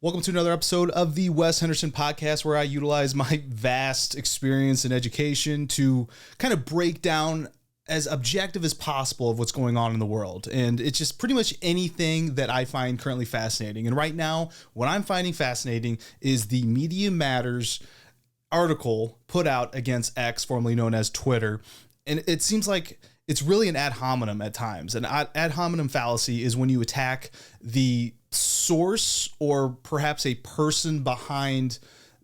Welcome to another episode of the Wes Henderson podcast, where I utilize my vast experience in education to kind of break down as objective as possible of what's going on in the world. And it's just pretty much anything that I find currently fascinating. And right now, what I'm finding fascinating is the Media Matters article put out against X, formerly known as Twitter. And it seems like it's really an ad hominem at times. An ad hominem fallacy is when you attack the source or perhaps a person behind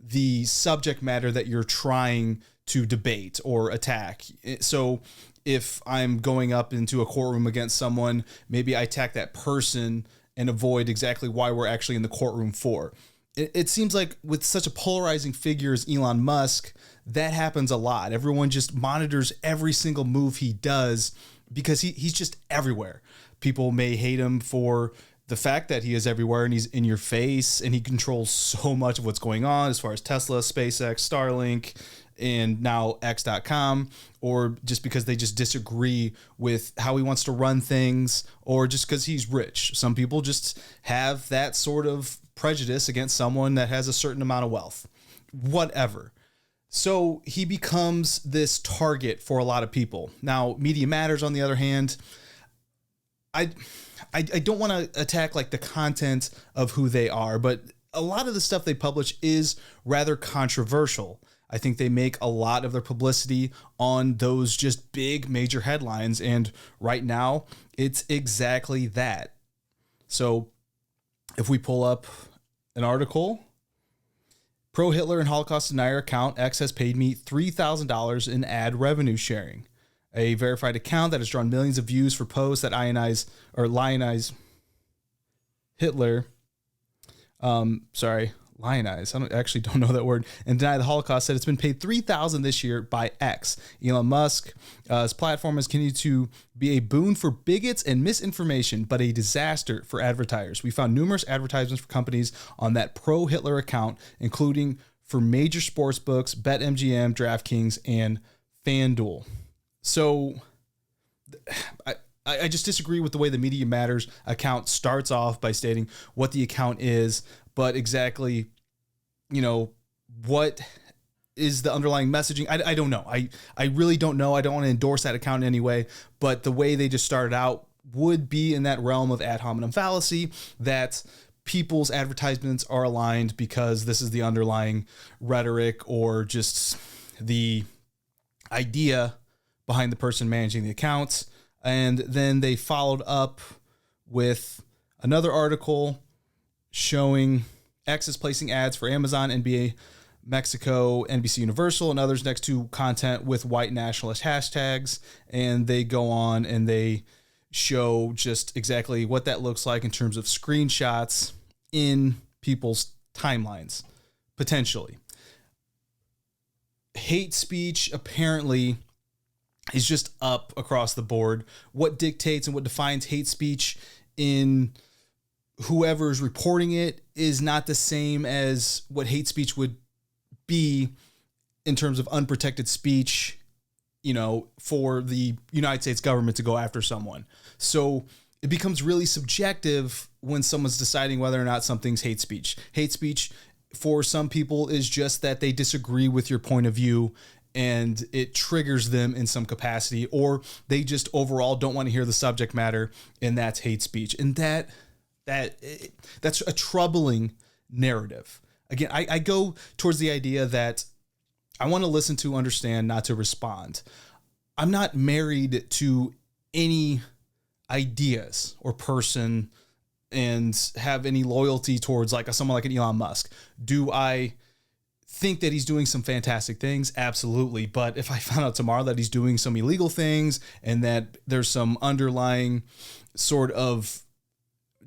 the subject matter that you're trying to debate or attack. So if I'm going up into a courtroom against someone, maybe I attack that person and avoid exactly why we're actually in the courtroom for. It seems like with such a polarizing figure as Elon Musk, that happens a lot. Everyone just monitors every single move he does because he's just everywhere. People may hate him for the fact that he is everywhere and he's in your face and he controls so much of what's going on as far as Tesla, SpaceX, Starlink, and now X.com, or just because they just disagree with how he wants to run things, or just because he's rich. Some people just have that sort of prejudice against someone that has a certain amount of wealth, whatever. So he becomes this target for a lot of people. Now, Media Matters, on the other hand, I don't want to attack like the content of who they are, but a lot of the stuff they publish is rather controversial. I think they make a lot of their publicity on those just big major headlines. And right now it's exactly that. So if we pull up an article, pro-Hitler and Holocaust denier account X has paid me $3,000 in ad revenue sharing. A verified account that has drawn millions of views for posts that lionize Hitler. Lionize. I actually don't know that word. And deny the Holocaust said it's been paid $3,000 this year by X. Elon Musk, his platform has continued to be a boon for bigots and misinformation, but a disaster for advertisers. We found numerous advertisements for companies on that pro-Hitler account, including for major sports books, BetMGM, DraftKings, and FanDuel. So I just disagree with the way the Media Matters account starts off by stating what the account is, but exactly, what is the underlying messaging? I don't know. I really don't know. I don't want to endorse that account in any way, but the way they just started out would be in that realm of ad hominem fallacy, that people's advertisements are aligned because this is the underlying rhetoric or just the idea behind the person managing the accounts. And then they followed up with another article showing X is placing ads for Amazon, NBA Mexico, NBC Universal, and others next to content with white nationalist hashtags. And they go on and they show just exactly what that looks like in terms of screenshots in people's timelines, potentially. Hate speech apparently is just up across the board. What dictates and what defines hate speech in whoever's reporting it is not the same as what hate speech would be in terms of unprotected speech, for the United States government to go after someone. So it becomes really subjective when someone's deciding whether or not something's hate speech. Hate speech for some people is just that they disagree with your point of view and it triggers them in some capacity, or they just overall don't want to hear the subject matter, and that's hate speech. And that's a troubling narrative. Again, I go towards the idea that I want to listen to understand, not to respond. I'm not married to any ideas or person and have any loyalty towards someone like an Elon Musk. Do I think that he's doing some fantastic things? Absolutely. But if I found out tomorrow that he's doing some illegal things and that there's some underlying sort of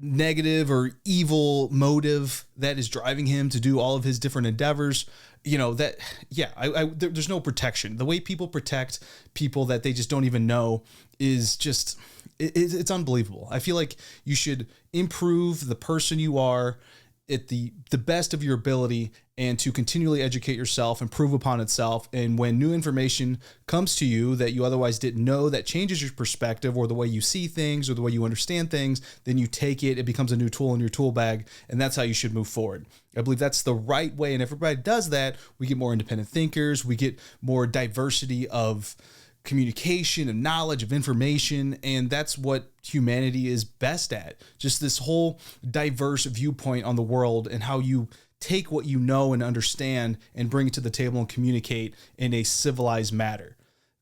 negative or evil motive that is driving him to do all of his different endeavors, there's no protection. The way people protect people that they just don't even know is just, it's unbelievable. I feel like you should improve the person you are at the best of your ability and to continually educate yourself, improve upon itself. And when new information comes to you that you otherwise didn't know, that changes your perspective or the way you see things or the way you understand things, then you take it, it becomes a new tool in your tool bag. And that's how you should move forward. I believe that's the right way. And if everybody does that, we get more independent thinkers, we get more diversity of communication and knowledge of information. And that's what humanity is best at. Just this whole diverse viewpoint on the world and how you take what you know and understand and bring it to the table and communicate in a civilized manner.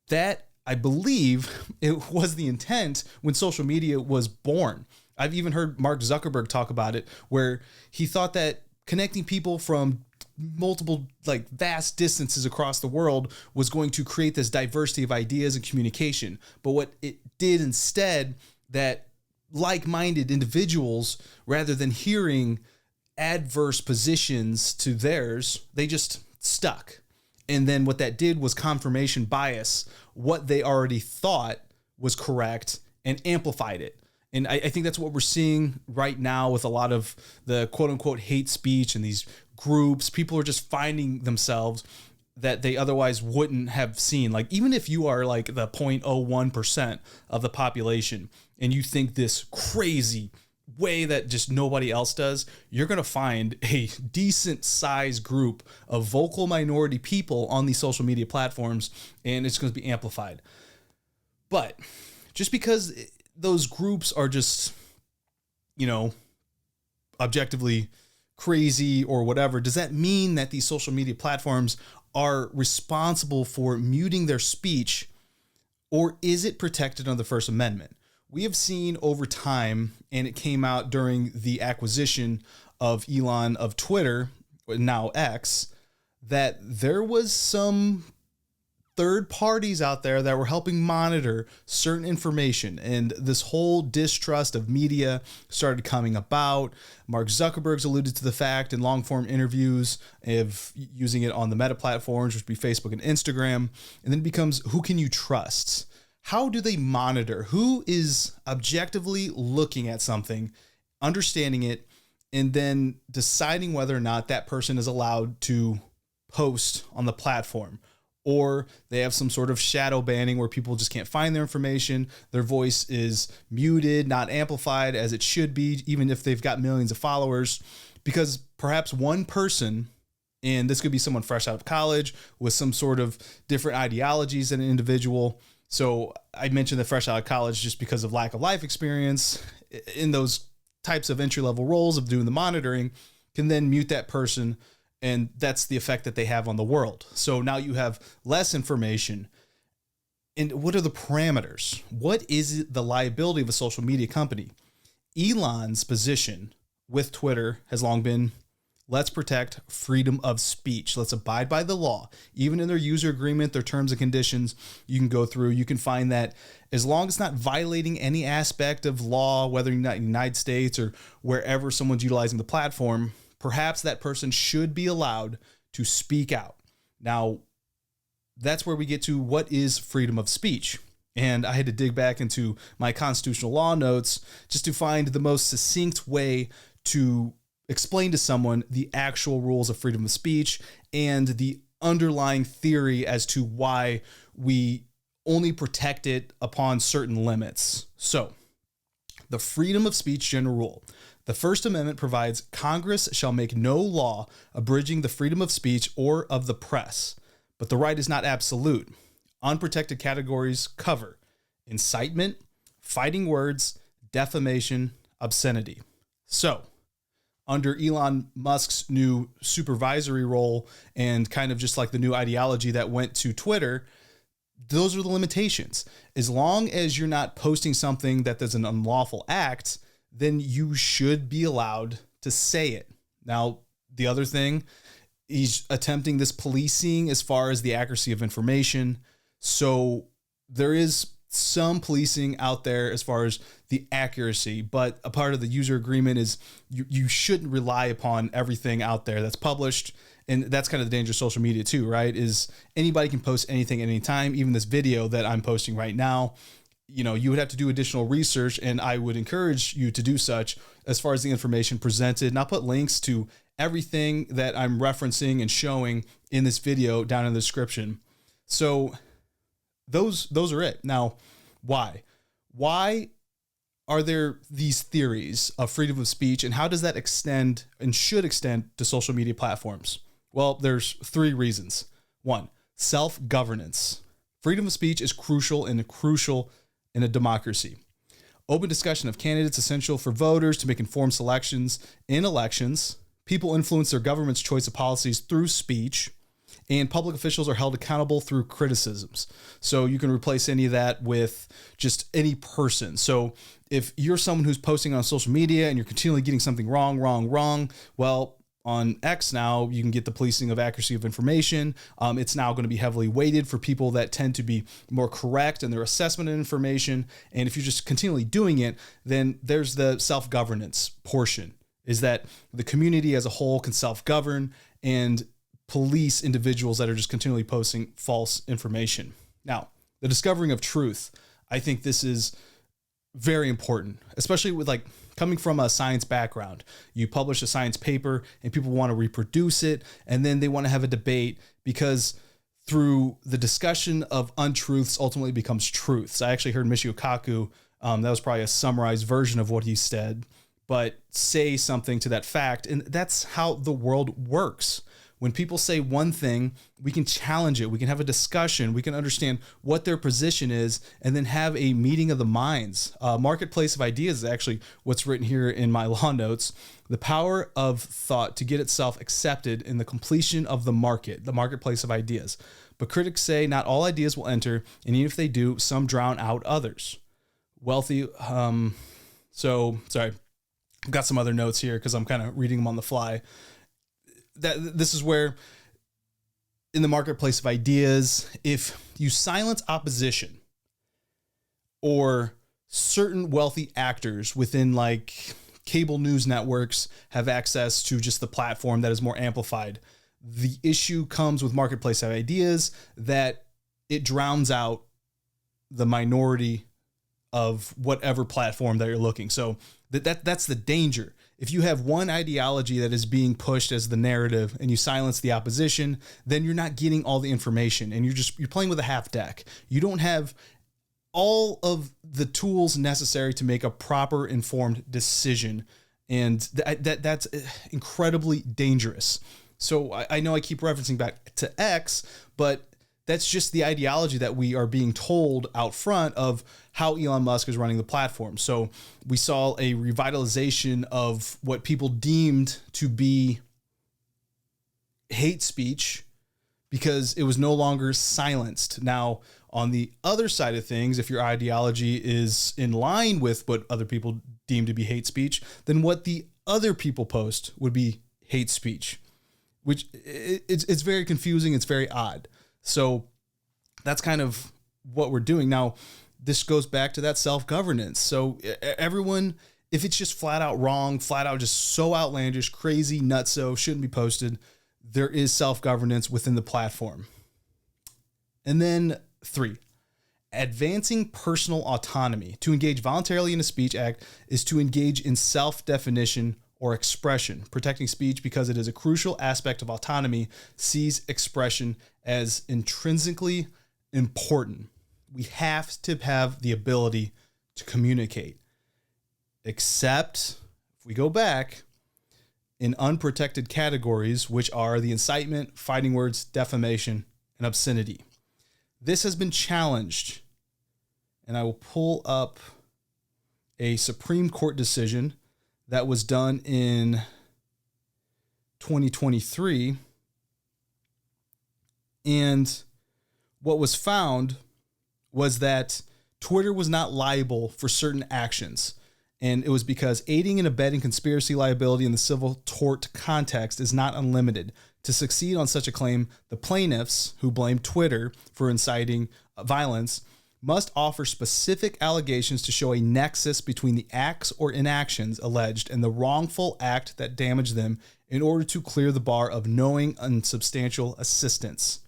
That, I believe, it was the intent when social media was born. I've even heard Mark Zuckerberg talk about it, where he thought that connecting people from multiple vast distances across the world was going to create this diversity of ideas and communication. But what it did instead, that like-minded individuals, rather than hearing adverse positions to theirs, they just stuck. And then what that did was confirmation bias, what they already thought was correct, and amplified it. And I think that's what we're seeing right now with a lot of the quote unquote hate speech and these groups. People are just finding themselves that they otherwise wouldn't have seen. Like, even if you are like the 0.01% of the population and you think this crazy way that just nobody else does, you're going to find a decent sized group of vocal minority people on these social media platforms, and it's going to be amplified. But just because those groups are just, objectively crazy or whatever, does that mean that these social media platforms are responsible for muting their speech, or is it protected under the First Amendment? We have seen over time, and it came out during the acquisition of Elon of Twitter, now X, that there was some third parties out there that were helping monitor certain information, and this whole distrust of media started coming about. Mark Zuckerberg's alluded to the fact in long-form interviews of using it on the meta platforms, which would be Facebook and Instagram, and then it becomes, who can you trust? How do they monitor? Who is objectively looking at something, understanding it, and then deciding whether or not that person is allowed to post on the platform? Or they have some sort of shadow banning where people just can't find their information. Their voice is muted, not amplified as it should be, even if they've got millions of followers, because perhaps one person, and this could be someone fresh out of college with some sort of different ideologies than an individual. So I mentioned the fresh out of college just because of lack of life experience in those types of entry-level roles of doing the monitoring, can then mute that person. And that's the effect that they have on the world. So now you have less information. And what are the parameters? What is the liability of a social media company? Elon's position with Twitter has long been, let's protect freedom of speech. Let's abide by the law. Even in their user agreement, their terms and conditions, you can go through, you can find that as long as it's not violating any aspect of law, whether you're not in the United States or wherever someone's utilizing the platform, perhaps that person should be allowed to speak out. Now, that's where we get to what is freedom of speech. And I had to dig back into my constitutional law notes just to find the most succinct way to explain to someone the actual rules of freedom of speech and the underlying theory as to why we only protect it upon certain limits. So, the freedom of speech general rule. The First Amendment provides Congress shall make no law abridging the freedom of speech or of the press, but the right is not absolute. Unprotected categories cover incitement, fighting words, defamation, obscenity. So, under Elon Musk's new supervisory role and kind of just like the new ideology that went to Twitter, those are the limitations. As long as you're not posting something that is an unlawful act, then you should be allowed to say it. Now, the other thing, he's attempting this policing as far as the accuracy of information. So there is some policing out there as far as the accuracy, but a part of the user agreement is you shouldn't rely upon everything out there that's published. And that's kind of the danger of social media too, right? Is anybody can post anything at any time. Even this video that I'm posting right now, you would have to do additional research, and I would encourage you to do such as far as the information presented. And I'll put links to everything that I'm referencing and showing in this video down in the description. So those are it. Now, why? Why are there these theories of freedom of speech, and how does that extend and should extend to social media platforms? Well, there's 3 reasons. 1, self-governance. Freedom of speech is crucial in a democracy. Open discussion of candidates essential for voters to make informed selections in elections. People influence their government's choice of policies through speech, and public officials are held accountable through criticisms. So you can replace any of that with just any person. So if you're someone who's posting on social media and you're continually getting something wrong, well, on X now, you can get the policing of accuracy of information. It's now going to be heavily weighted for people that tend to be more correct in their assessment of information. And if you're just continually doing it, then there's the self-governance portion, is that the community as a whole can self-govern and police individuals that are just continually posting false information. Now, the discovering of truth, I think this is very important, especially with coming from a science background. You publish a science paper and people want to reproduce it, and then they want to have a debate, because through the discussion of untruths ultimately becomes truths. I actually heard Michio Kaku, that was probably a summarized version of what he said, but say something to that fact. And that's how the world works. When people say one thing, we can challenge it. We can have a discussion. We can understand what their position is, and then have a meeting of the minds. Marketplace of ideas is actually what's written here in my law notes. The power of thought to get itself accepted in the completion of the marketplace of ideas. But critics say not all ideas will enter, and even if they do, some drown out others. Sorry, I've got some other notes here because I'm kind of reading them on the fly. This is where, in the marketplace of ideas, if you silence opposition or certain wealthy actors within cable news networks have access to just the platform that is more amplified, the issue comes with marketplace of ideas that it drowns out the minority of whatever platform that you're looking. So that's the danger. If you have one ideology that is being pushed as the narrative and you silence the opposition, then you're not getting all the information, and you're playing with a half deck. You don't have all of the tools necessary to make a proper informed decision. And that's incredibly dangerous. So I know I keep referencing back to X, but that's just the ideology that we are being told out front of how Elon Musk is running the platform. So we saw a revitalization of what people deemed to be hate speech because it was no longer silenced. Now, on the other side of things, if your ideology is in line with what other people deem to be hate speech, then what the other people post would be hate speech, which it's very confusing. It's very odd. So that's kind of what we're doing. Now, this goes back to that self-governance. So everyone, if it's just flat out wrong, flat out just so outlandish, crazy, nutso, shouldn't be posted, there is self-governance within the platform. And then 3, advancing personal autonomy. To engage voluntarily in a speech act is to engage in self-definition or expression. Protecting speech, because it is a crucial aspect of autonomy, sees expression as intrinsically important. We have to have the ability to communicate, except if we go back in unprotected categories, which are the incitement, fighting words, defamation, and obscenity. This has been challenged, and I will pull up a Supreme Court decision that was done in 2023. And what was found was that Twitter was not liable for certain actions. And it was because aiding and abetting conspiracy liability in the civil tort context is not unlimited. To succeed on such a claim, the plaintiffs, who blame Twitter for inciting violence, must offer specific allegations to show a nexus between the acts or inactions alleged and the wrongful act that damaged them in order to clear the bar of knowing unsubstantial assistance.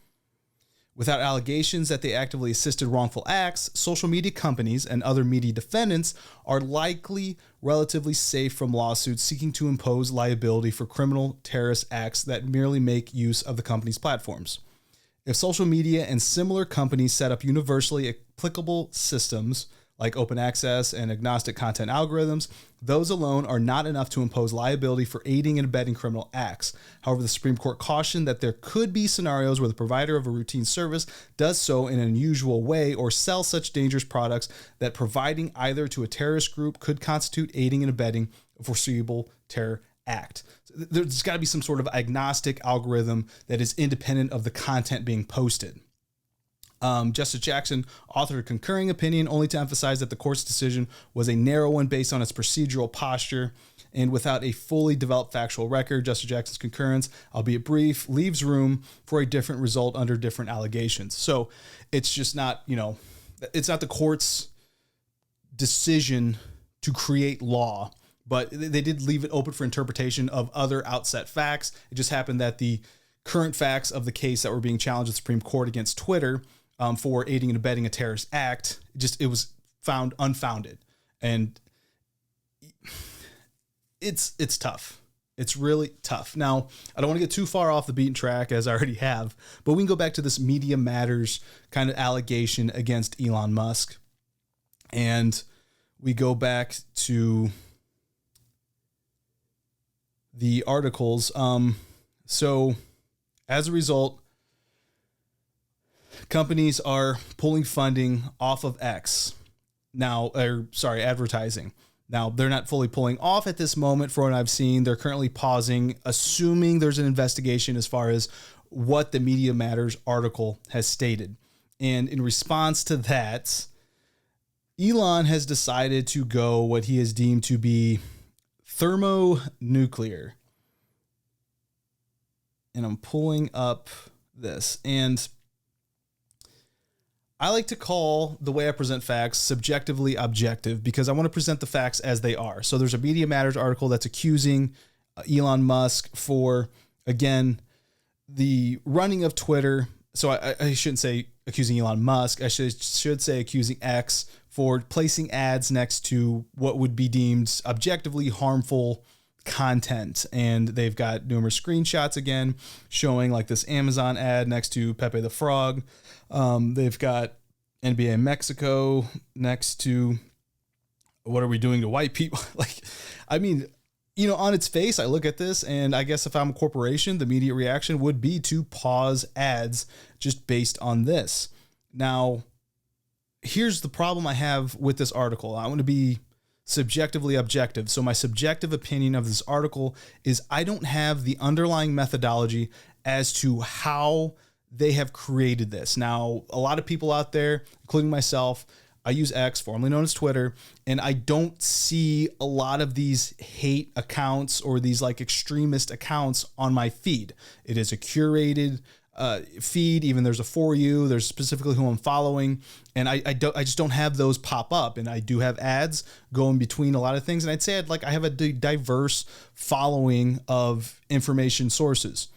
Without allegations that they actively assisted wrongful acts, social media companies and other media defendants are likely relatively safe from lawsuits seeking to impose liability for criminal terrorist acts that merely make use of the company's platforms. If social media and similar companies set up universally applicable systems like open access and agnostic content algorithms, those alone are not enough to impose liability for aiding and abetting criminal acts. However, the Supreme Court cautioned that there could be scenarios where the provider of a routine service does so in an unusual way or sell such dangerous products that providing either to a terrorist group could constitute aiding and abetting a foreseeable terror act. There's got to be some sort of agnostic algorithm that is independent of the content being posted. Justice Jackson authored a concurring opinion only to emphasize that the court's decision was a narrow one based on its procedural posture and without a fully developed factual record. Justice Jackson's concurrence, albeit brief, leaves room for a different result under different allegations. So it's just not, it's not the court's decision to create law, but they did leave it open for interpretation of other outset facts. It just happened that the current facts of the case that were being challenged at the Supreme Court against Twitter for aiding and abetting a terrorist act, it was found unfounded. And it's tough. It's really tough. Now, I don't want to get too far off the beaten track, as I already have, but we can go back to this Media Matters kind of allegation against Elon Musk. And we go back to the articles. So as a result, companies are pulling funding off of X now, advertising. Now, they're not fully pulling off at this moment for what I've seen. They're currently pausing, assuming there's an investigation as far as what the Media Matters article has stated. And in response to that, Elon has decided to go what he has deemed to be thermonuclear. And I'm pulling up this. And I like to call the way I present facts subjectively objective because I want to present the facts as they are. So there's a Media Matters article that's accusing Elon Musk for, again, the running of Twitter. So I shouldn't say accusing Elon Musk. I should say accusing X for placing ads next to what would be deemed objectively harmful content. And they've got numerous screenshots again showing like this Amazon ad next to Pepe the Frog. They've got NBA Mexico next to what are we doing to white people? On its face, I look at this and I guess if I'm a corporation, the immediate reaction would be to pause ads just based on this. Now, here's the problem I have with this article. I want to be subjectively objective. So my subjective opinion of this article is I don't have the underlying methodology as to how they have created this. Now, a lot of people out there, including myself, I use X, formerly known as Twitter, and I don't see a lot of these hate accounts or these like extremist accounts on my feed. It is a curated feed. Even there's a For You, there's specifically who I'm following, and I just don't have those pop up. And I do have ads going between a lot of things. And I'd say I have a diverse following of information sources.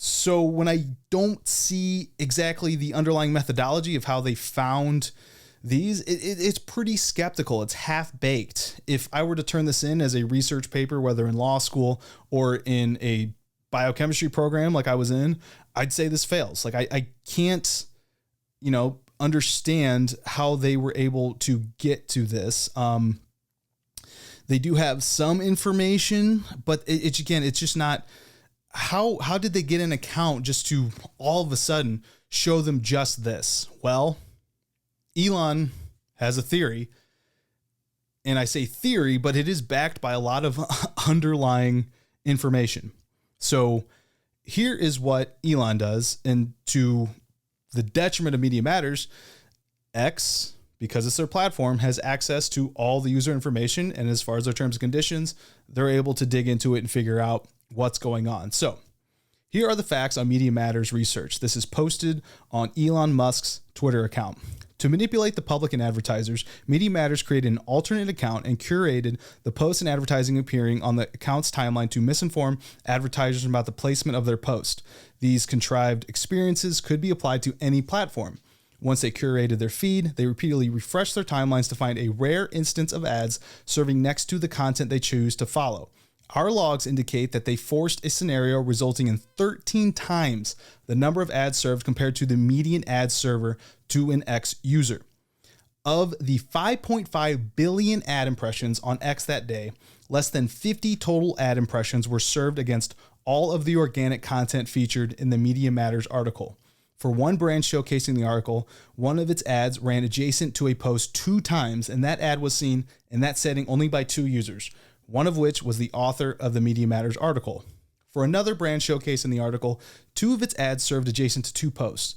So when I don't see exactly the underlying methodology of how they found these, it's pretty skeptical. It's half-baked. If I were to turn this in as a research paper, whether in law school or in a biochemistry program like I was in, I'd say this fails. Like I can't, understand how they were able to get to this. They do have some information, but it's just not. How did they get an account just to all of a sudden show them just this? Well, Elon has a theory, and I say theory, but it is backed by a lot of underlying information. So here is what Elon does, and to the detriment of Media Matters, X, because it's their platform, has access to all the user information, and as far as their terms and conditions, they're able to dig into it and figure out what's going on. So Here are the facts on Media Matters research. This is posted on Elon Musk's Twitter account. To manipulate the public and advertisers, Media Matters created an alternate account and curated the posts and advertising appearing on the account's timeline to misinform advertisers about the placement of their post. These contrived experiences could be applied to any platform. Once they curated their feed, they repeatedly refreshed their timelines to find a rare instance of ads serving next to the content they choose to follow. Our logs indicate that they forced a scenario resulting in 13 times the number of ads served compared to the median ad server to an X user. Of the 5.5 billion ad impressions on X that day, less than 50 total ad impressions were served against all of the organic content featured in the Media Matters article. For one brand showcasing the article, one of its ads ran adjacent to a post 2 times, and that ad was seen in that setting only by 2 users, one of which was the author of the Media Matters article. For another brand showcased in the article, 2 of its ads served adjacent to 2 posts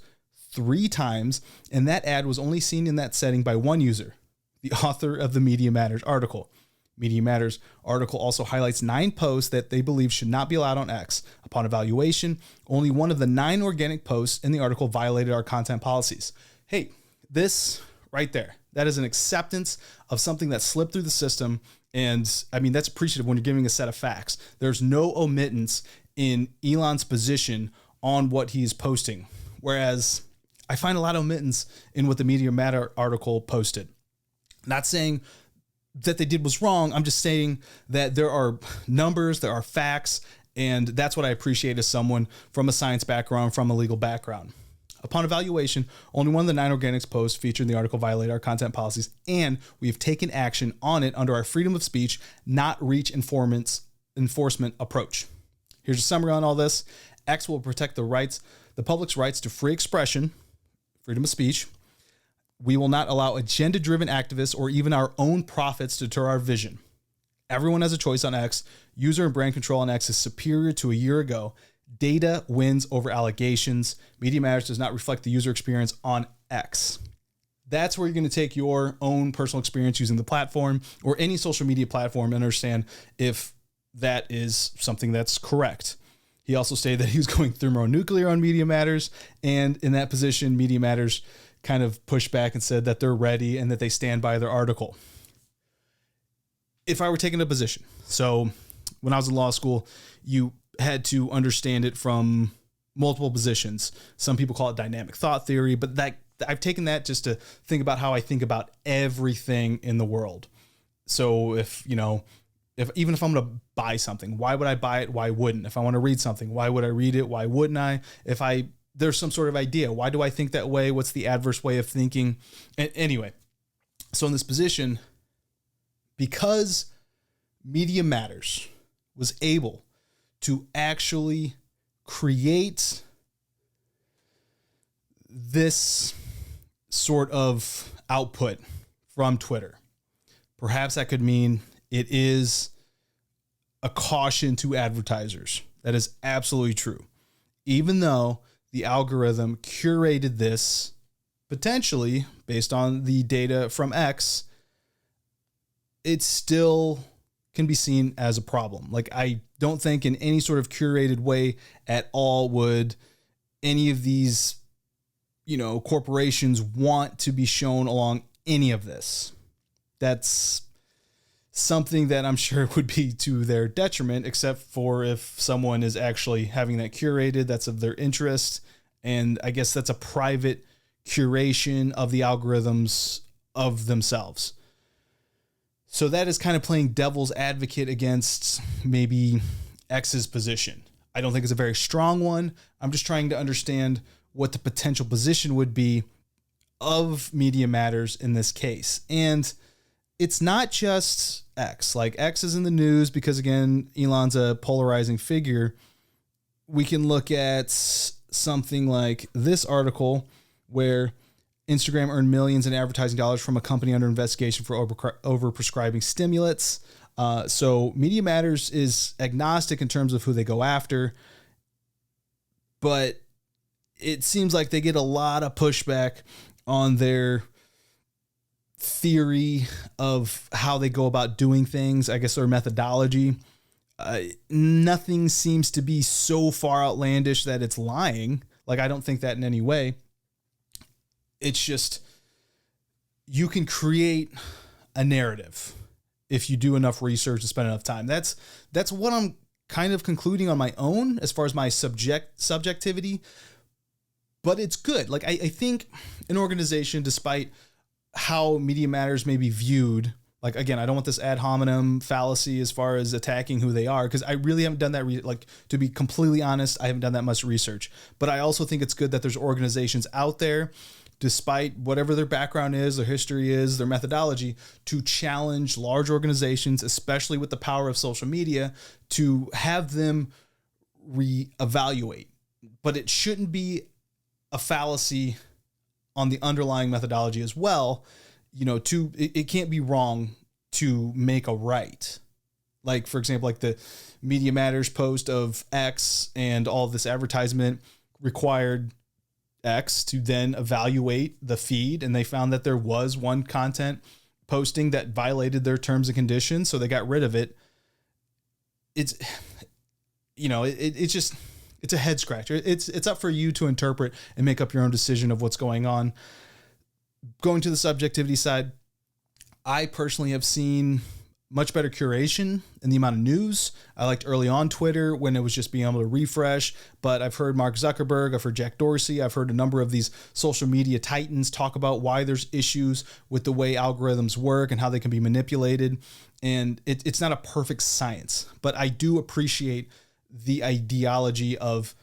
3 times, and that ad was only seen in that setting by 1 user, the author of the Media Matters article. Media Matters article also highlights 9 posts that they believe should not be allowed on X. Upon evaluation, only one of the 9 organic posts in the article violated our content policies. Hey, this right there, that is an acceptance of something that slipped through the system. And I mean, that's appreciative when you're giving a set of facts. There's no omittance in Elon's position on what he's posting. Whereas I find a lot of omittance in what the Media Matter article posted. Not saying that they did was wrong. I'm just saying that there are numbers, there are facts, and that's what I appreciate as someone from a science background, from a legal background. Upon evaluation, only one of the 9 organics posts featured in the article violated our content policies, and we have taken action on it under our freedom of speech, not reach enforcement approach. Here's a summary on all this. X will protect the public's rights to free expression, freedom of speech. We will not allow agenda-driven activists or even our own profits to deter our vision. Everyone has a choice on X. User and brand control on X is superior to a year ago. Data wins over allegations. Media Matters does not reflect the user experience on X. That's where you're going to take your own personal experience using the platform or any social media platform and understand if that is something that's correct. He also stated that he was going thermonuclear on Media Matters, and in that position, Media Matters kind of pushed back and said that they're ready and that they stand by their article. If I were taking a position, so when I was in law school, you had to understand it from multiple positions. Some people call it dynamic thought theory, but that I've taken that just to think about how I think about everything in the world. So if I'm going to buy something, why would I buy it? Why wouldn't? If I want to read something, why would I read it? Why wouldn't I? There's some sort of idea. Why do I think that way? What's the adverse way of thinking? Anyway, so in this position, because Media Matters was able to actually create this sort of output from Twitter, perhaps that could mean it is a caution to advertisers. That is absolutely true. Even though the algorithm curated this potentially based on the data from X, it still can be seen as a problem. Like, I don't think in any sort of curated way at all would any of these, corporations want to be shown along any of this. That's something that I'm sure would be to their detriment, except for if someone is actually having that curated, that's of their interest. And I guess that's a private curation of the algorithms of themselves. So that is kind of playing devil's advocate against maybe X's position. I don't think it's a very strong one. I'm just trying to understand what the potential position would be of Media Matters in this case. And it's not just X. Like, X is in the news because, again, Elon's a polarizing figure. We can look at something like this article where Instagram earned millions in advertising dollars from a company under investigation for overprescribing stimulants. So Media Matters is agnostic in terms of who they go after, but it seems like they get a lot of pushback on their theory of how they go about doing things. I guess their methodology. Nothing seems to be so far outlandish that it's lying. Like, I don't think that in any way. It's just, you can create a narrative if you do enough research and spend enough time. That's what I'm kind of concluding on my own as far as my subjectivity. But it's good. Like, I think an organization, despite how Media Matters may be viewed, like, again, I don't want this ad hominem fallacy as far as attacking who they are, because I really haven't done that. Like, to be completely honest, I haven't done that much research. But I also think it's good that there's organizations out there, despite whatever their background is, their history is, their methodology, to challenge large organizations, especially with the power of social media, to have them reevaluate. But it shouldn't be a fallacy on the underlying methodology as well. You know, it can't be wrong to make a right. Like, for example, like the Media Matters post of X and all this advertisement required X to then evaluate the feed, and they found that there was one content posting that violated their terms and conditions, so they got rid of it. It's, you know, it's just, it's a head scratcher. It's up for you to interpret and make up your own decision of what's going on. Going to the subjectivity side, I personally have seen much better curation in the amount of news. I liked early on Twitter when it was just being able to refresh, but I've heard Mark Zuckerberg, I've heard Jack Dorsey, I've heard a number of these social media titans talk about why there's issues with the way algorithms work and how they can be manipulated. And it's not a perfect science, but I do appreciate the ideology of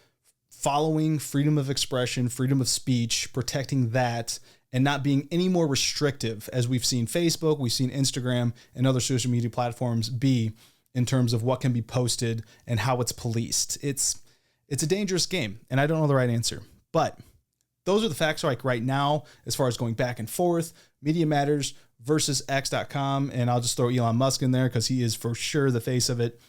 following freedom of expression, freedom of speech, protecting that, and not being any more restrictive, as we've seen Facebook, we've seen Instagram and other social media platforms be, in terms of what can be posted and how it's policed. It's a dangerous game, and I don't know the right answer. But those are the facts like right now, as far as going back and forth, Media Matters versus X.com, and I'll just throw Elon Musk in there because he is for sure the face of it.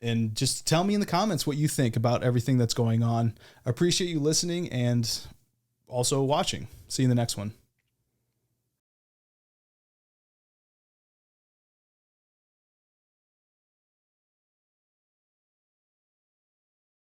And just tell me in the comments what you think about everything that's going on. I appreciate you listening and also watching. See you in the next one.